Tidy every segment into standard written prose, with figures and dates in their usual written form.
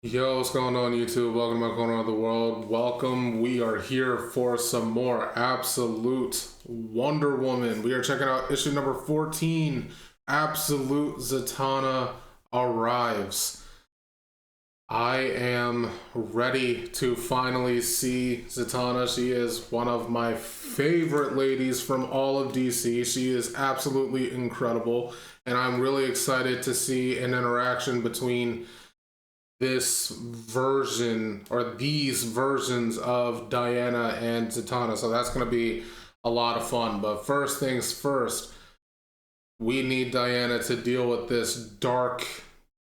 Yo, what's going on YouTube? Welcome to my corner of the world. Welcome. We are here for some more Absolute Wonder Woman. We are checking out issue number 14. Absolute Zatanna arrives. I am ready to finally see Zatanna. She is one of my favorite ladies from all of DC. She is absolutely incredible, and I'm really excited to see an interaction between this version or these versions of Diana and Zatanna. So that's going to be a lot of fun. But first things first, we need Diana to deal with this dark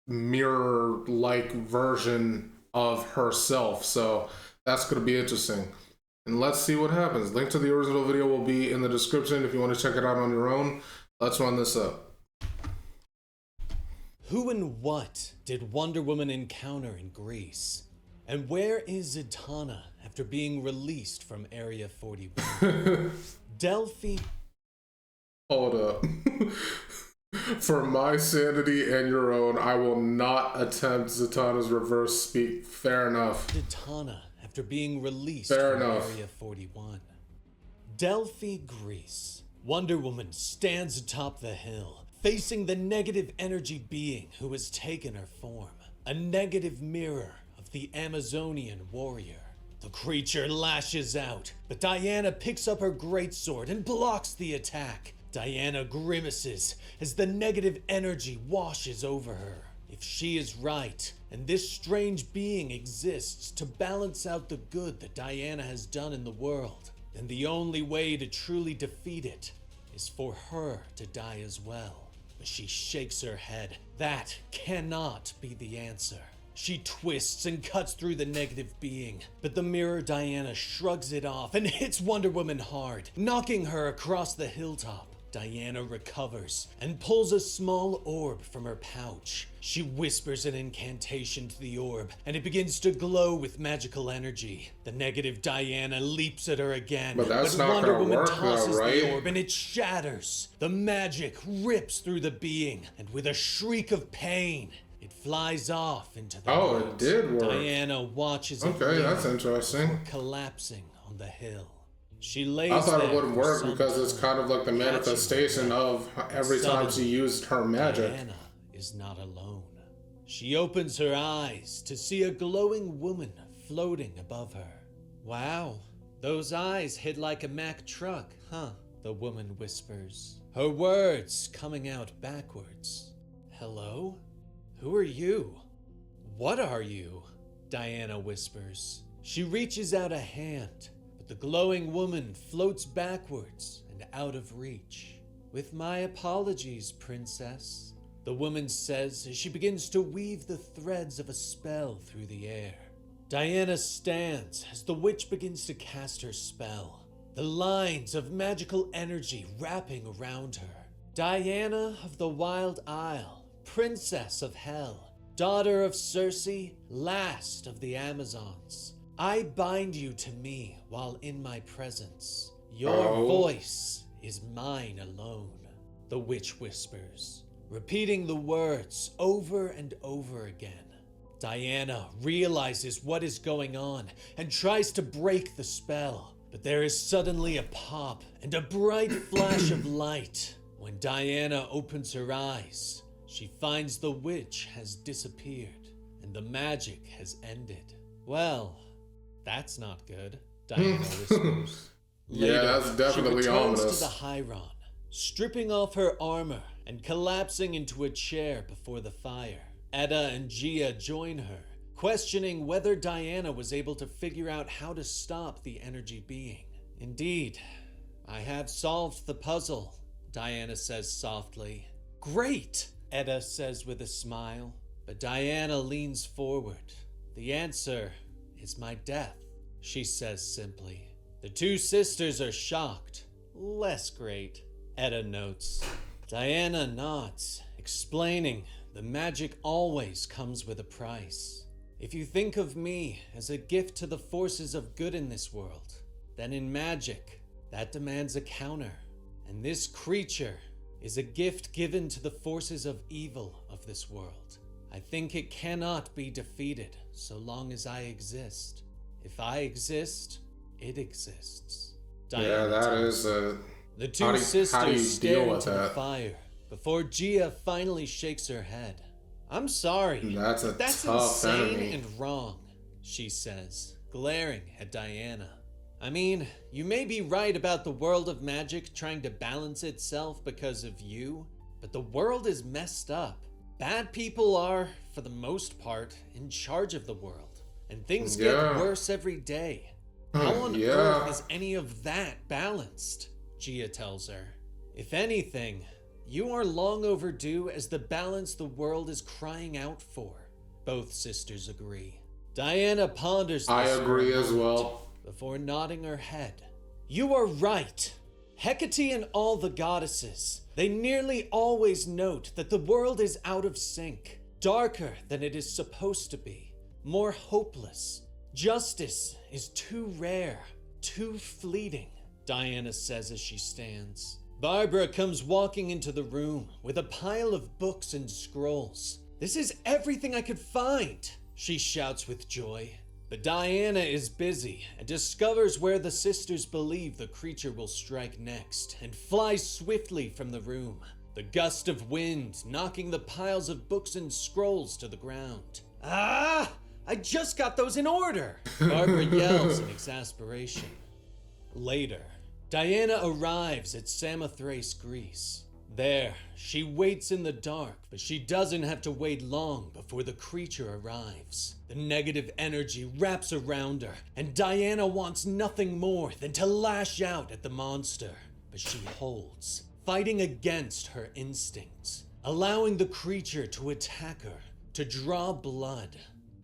mirror-like version of herself. So that's going to be interesting. And let's see what happens. Link to the original video will be in the description if you want to check it out on your own. Let's run this up. Who and what did Wonder Woman encounter in Greece? And where is Zatanna after being released from Area 41? Delphi. Hold up. For my sanity and your own, I will not attempt Zatanna's reverse speak. Fair enough. Zatanna after being released Fair from enough. Area 41. Delphi, Greece. Wonder Woman stands atop the hill, facing the negative energy being who has taken her form. A negative mirror of the Amazonian warrior. The creature lashes out, but Diana picks up her greatsword and blocks the attack. Diana grimaces as the negative energy washes over her. If she is right, and this strange being exists to balance out the good that Diana has done in the world, then the only way to truly defeat it is for her to die as well. But she shakes her head. That cannot be the answer. She twists and cuts through the negative being, but the mirror Diana shrugs it off and hits Wonder Woman hard, knocking her across the hilltop. Diana recovers and pulls a small orb from her pouch. She whispers an incantation to the orb, and it begins to glow with magical energy. The negative Diana leaps at her again, But that's not Wonder gonna Woman work tosses though, right? the orb and it shatters. The magic rips through the being, and with a shriek of pain, it flies off into the Oh, woods. it did work. Diana watches it Okay, that's flee interesting. before collapsing on the hill. She lays I thought it there wouldn't for work some because it's time, kind of like the catching her manifestation breath. of every time she Suddenly, used her magic. Diana is not alone. She opens her eyes to see a glowing woman floating above her. Wow, those eyes hit like a Mack truck, huh? The woman whispers, her words coming out backwards. Hello? Who are you? What are you? Diana whispers. She reaches out a hand, but the glowing woman floats backwards and out of reach. With my apologies, princess, the woman says as she begins to weave the threads of a spell through the air. Diana stands as the witch begins to cast her spell, the lines of magical energy wrapping around her. Diana of the Wild Isle, princess of Hell, daughter of Circe, last of the Amazons. I bind you to me while in my presence. Your voice is mine alone, the witch whispers, repeating the words over and over again. Diana realizes what is going on and tries to break the spell, but there is suddenly a pop and a bright flash of light. When Diana opens her eyes, she finds the witch has disappeared and the magic has ended. Well, that's not good, Diana whispers. Yeah, that's definitely she returns ominous. to the Hyron, stripping off her armor and collapsing into a chair before the fire. Etta and Gia join her, questioning whether Diana was able to figure out how to stop the energy being. Indeed, I have solved the puzzle, Diana says softly. Great, Etta says with a smile, but Diana leans forward. The answer is my death, she says simply. The two sisters are shocked. Less great, Etta notes. Diana nods, explaining the magic always comes with a price. If you think of me as a gift to the forces of good in this world, then in magic, that demands a counter. And this creature is a gift given to the forces of evil of this world. I think it cannot be defeated so long as I exist. If I exist, it exists. Yeah, that is a... The two how do you sisters deal stare with into the that? fire before Gia finally shakes her head. I'm sorry. That's a That's tough insane enemy. and wrong, she says, glaring at Diana. I mean, you may be right about the world of magic trying to balance itself because of you, but the world is messed up. Bad people are, for the most part, in charge of the world, and things get worse every day. How on earth is any of that balanced? Gia tells her. If anything, you are long overdue as the balance the world is crying out for. Both sisters agree. Diana ponders this. I agree as well. Before nodding her head. You are right. Hecate and all the goddesses, they nearly always note that the world is out of sync, darker than it is supposed to be, more hopeless. Justice is too rare, too fleeting, Diana says as she stands. Barbara comes walking into the room with a pile of books and scrolls. This is everything I could find, she shouts with joy. But Diana is busy and discovers where the sisters believe the creature will strike next and flies swiftly from the room, the gust of wind knocking the piles of books and scrolls to the ground. Ah! I just got those in order! Barbara yells in exasperation. Later, Diana arrives at Samothrace, Greece. There, she waits in the dark, but she doesn't have to wait long before the creature arrives. The negative energy wraps around her, and Diana wants nothing more than to lash out at the monster. But she holds, fighting against her instincts, allowing the creature to attack her, to draw blood.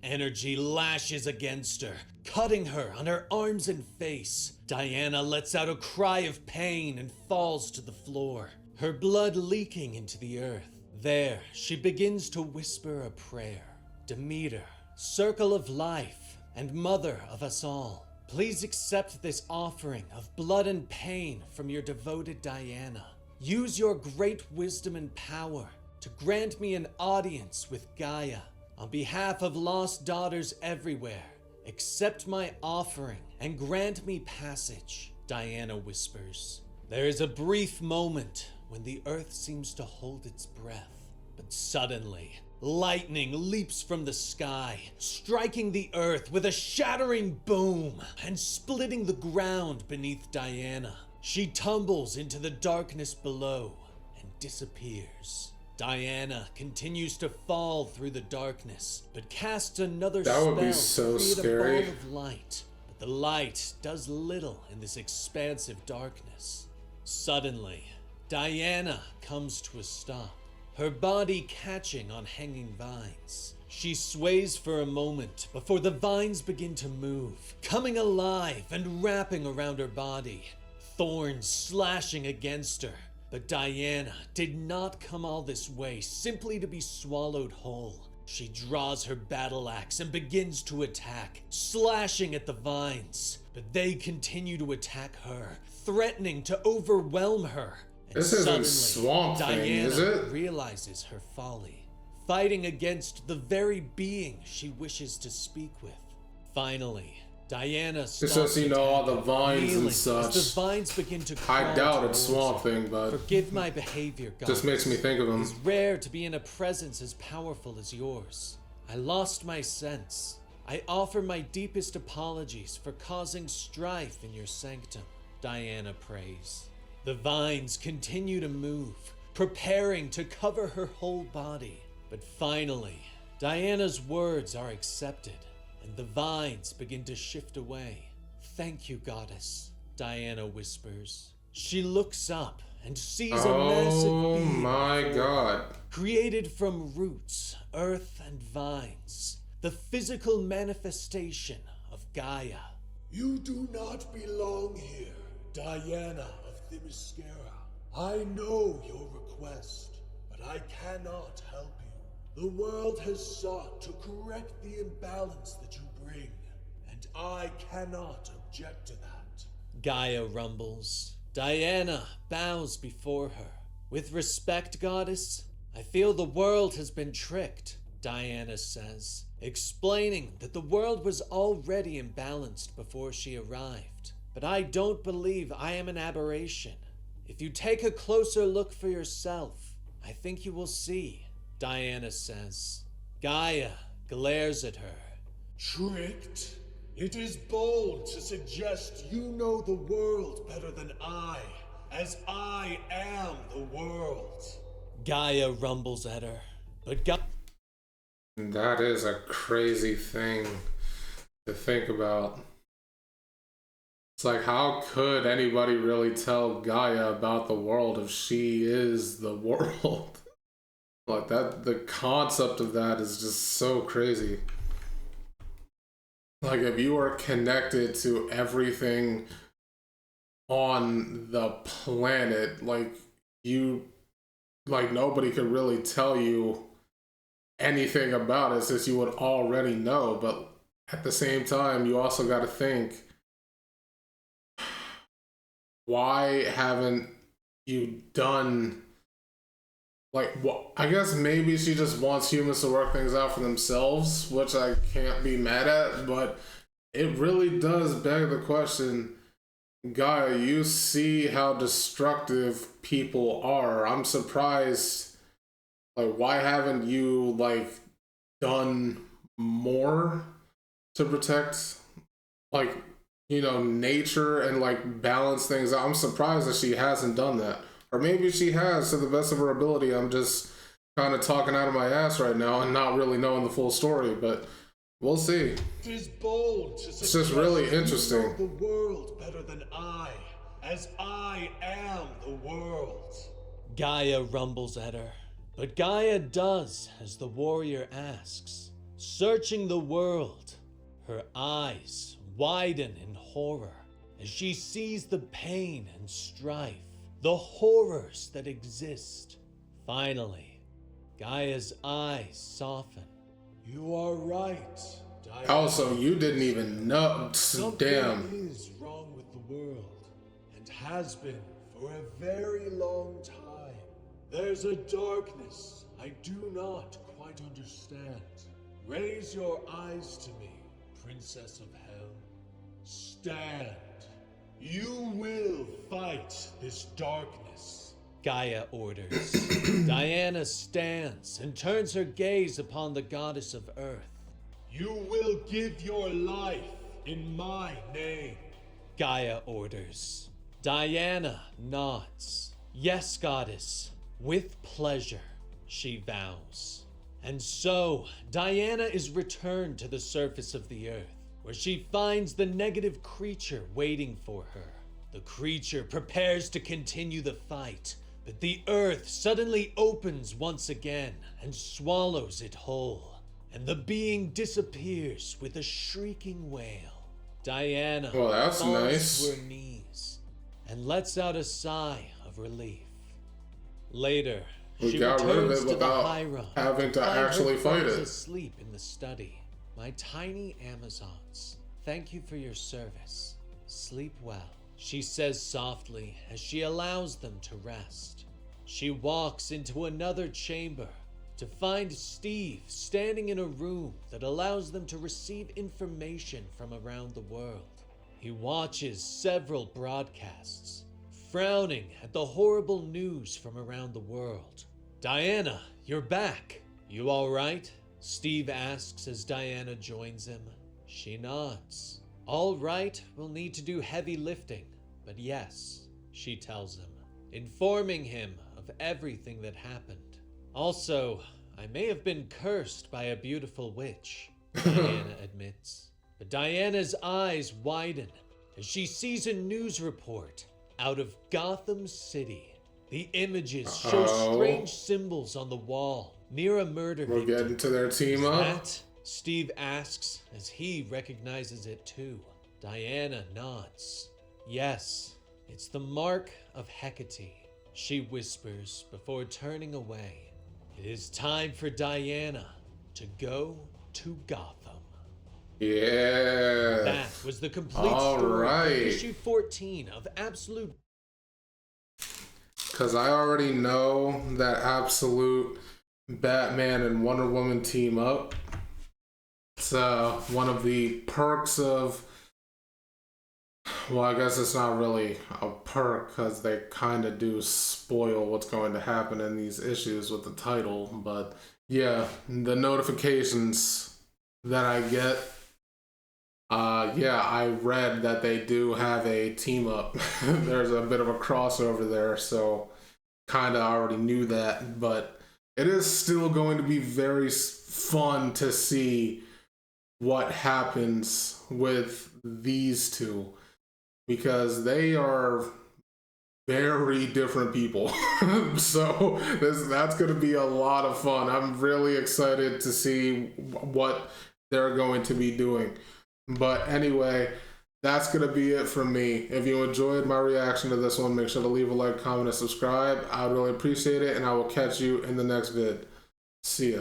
Energy lashes against her, cutting her on her arms and face. Diana lets out a cry of pain and falls to the floor, her blood leaking into the earth. There, she begins to whisper a prayer. Demeter, circle of life, and mother of us all, please accept this offering of blood and pain from your devoted Diana. Use your great wisdom and power to grant me an audience with Gaia. On behalf of lost daughters everywhere, accept my offering and grant me passage, Diana whispers. There is a brief moment when the earth seems to hold its breath, but suddenly, lightning leaps from the sky, striking the earth with a shattering boom and splitting the ground beneath Diana. She tumbles into the darkness below and disappears. Diana continues to fall through the darkness, but casts another spell would be so to create scary. a ball of light. But the light does little in this expansive darkness. Suddenly, Diana comes to a stop, her body catching on hanging vines. She sways for a moment before the vines begin to move, coming alive and wrapping around her body, thorns slashing against her. But Diana did not come all this way simply to be swallowed whole. She draws her battle axe and begins to attack, slashing at the vines. But they continue to attack her, threatening to overwhelm her. And This isn't suddenly, Swamp Thing, Diana is it? realizes her folly, fighting against the very being she wishes to speak with. Finally, Diana stops Just all the vines kneeling and as such. the vines begin to crawl I doubt towards it's Swamp her. Thing, but Forgive my behavior, God. just makes me think of him. It's rare to be in a presence as powerful as yours. I lost my sense. I offer my deepest apologies for causing strife in your sanctum, Diana prays. The vines continue to move, preparing to cover her whole body. But finally, Diana's words are accepted, and the vines begin to shift away. Thank you, goddess, Diana whispers. She looks up and sees a massive Oh being my god. created from roots, earth, and vines, the physical manifestation of Gaia. You do not belong here, Diana of Themyscira. I know your request, but I cannot help you. The world has sought to correct the imbalance that you bring, and I cannot object to that. Gaia rumbles. Diana bows before her. With respect, goddess, I feel the world has been tricked. Diana says, explaining that the world was already imbalanced before she arrived. But I don't believe I am an aberration. If you take a closer look for yourself, I think you will see, Diana says. Gaia glares at her. Tricked? It is bold to suggest you know the world better than I, as I am the world. Gaia rumbles at her, but That is a crazy thing to think about. It's like, how could anybody really tell Gaia about the world if she is the world? Like that, the concept of that is just so crazy. Like, if you are connected to everything on the planet, like nobody could really tell you anything about it since you would already know. But at the same time, you also got to think, why haven't you done, like, what? I guess maybe she just wants humans to work things out for themselves, which I can't be mad at, but it really does beg the question, Gaia, you see how destructive people are. I'm surprised, like, why haven't you, like, done more to protect, like, nature and, like, balance things out? I'm surprised that she hasn't done that. Or maybe she has to the best of her ability. I'm just kind of talking out of my ass right now and not really knowing the full story, but we'll see. It is bold to It's just really interesting. You know the world better than I, as I am the world. Gaia rumbles at her, but Gaia does as the warrior asks. Searching the world, her eyes widen in horror as she sees the pain and strife, the horrors that exist. Finally, Gaia's eyes soften. You are right, Diana. Also, you didn't even know. Something Damn. is wrong with the world, and has been for a very long time. There's a darkness I do not quite understand. Raise your eyes to me, Princess of Hell. Stand. You will fight this darkness. Gaia orders. Diana stands and turns her gaze upon the goddess of earth. You will give your life in my name. Gaia orders. Diana nods. Yes, goddess, with pleasure, she vows. And so, Diana is returned to the surface of the earth, where she finds the negative creature waiting for her. The creature prepares to continue the fight, but the earth suddenly opens once again and swallows it whole, and the being disappears with a shrieking wail. Diana that's falls nice. to her knees and lets out a sigh of relief. Later, We she got rid of returns it to the without Hyron having to find her actually fight friends it. asleep in the study. My tiny Amazons, thank you for your service. Sleep well, she says softly as she allows them to rest. She walks into another chamber to find Steve standing in a room that allows them to receive information from around the world. He watches several broadcasts, frowning at the horrible news from around the world. Diana, you're back. You all right? Steve asks as Diana joins him. She nods. All right, we'll need to do heavy lifting, but yes, she tells him, informing him of everything that happened. Also, I may have been cursed by a beautiful witch, Diana admits. But Diana's eyes widen as she sees a news report out of Gotham City. The images show strange symbols on the wall near a murder We're victim. getting to their team up. That? Steve asks as he recognizes it too. Diana nods. Yes, it's the mark of Hecate, she whispers before turning away. It is time for Diana to go to Gotham. Yeah. That was the complete All story right. of issue 14 of Absolute. Because I already know that Absolute Batman and Wonder Woman team up. It's one of the perks of, well, I guess it's not really a perk because they kind of do spoil what's going to happen in these issues with the title. But yeah, the notifications that I get, yeah, I read that they do have a team up. There's a bit of a crossover there, so kind of already knew that. But it is still going to be very fun to see what happens with these two, because they are very different people. So that's going to be a lot of fun. I'm really excited to see what they're going to be doing. But anyway, that's going to be it from me. If you enjoyed my reaction to this one, make sure to leave a like, comment, and subscribe. I would really appreciate it, and I will catch you in the next vid. See ya.